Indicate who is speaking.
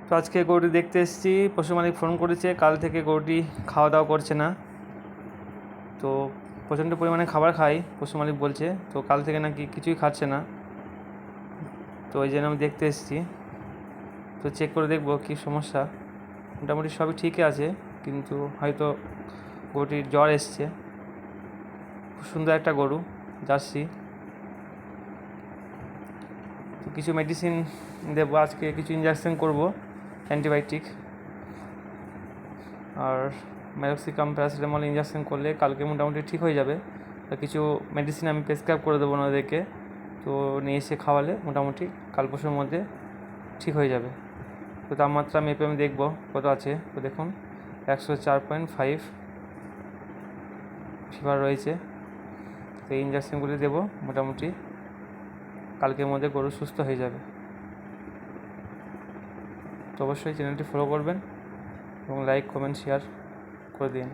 Speaker 1: তো আজকে গরুটি দেখতে এসেছি, পশু মালিক ফোন করেছে, কাল থেকে গরুটি খাওয়া দাওয়া করছে না। তো প্রচণ্ড পরিমাণে খাবার খায় পশু মালিক বলছে, তো কাল থেকে নাকি কিছুই খাচ্ছে না। তো ওই জন্য আমি দেখতে এসেছি, তো চেক করে দেখবো কী সমস্যা। মোটামুটি সবই ঠিকই আছে, কিন্তু হয়তো গরুটির জ্বর এসছে। খুব সুন্দর একটা গরু, জার্সি। তো কিছু মেডিসিন দেবো আজকে, কিছু ইঞ্জেকশন করব, অ্যান্টিবায়োটিক আর ম্যাক্সিকাম প্যারাসিটামল ইঞ্জেকশন করলে কালকে মোটামুটি ঠিক হয়ে যাবে। আর কিছু মেডিসিন আমি প্রেসক্রাইব করে দেবো ওনাদেরকে, তো নিয়ে এসে খাওয়ালে মোটামুটি কাল পরশুর মধ্যে ঠিক হয়ে যাবে। তো তাপমাত্রা মেপে আমি দেখবো কত আছে। তো দেখুন 104.5 ফিভার রয়েছে। তো এই ইঞ্জেকশনগুলি দেবো, মোটামুটি কালকের মধ্যে গরু সুস্থ হয়ে যাবে। তো অবশ্যই চ্যানেলটি ফলো করবেন এবং লাইক কমেন্ট শেয়ার করে দিন।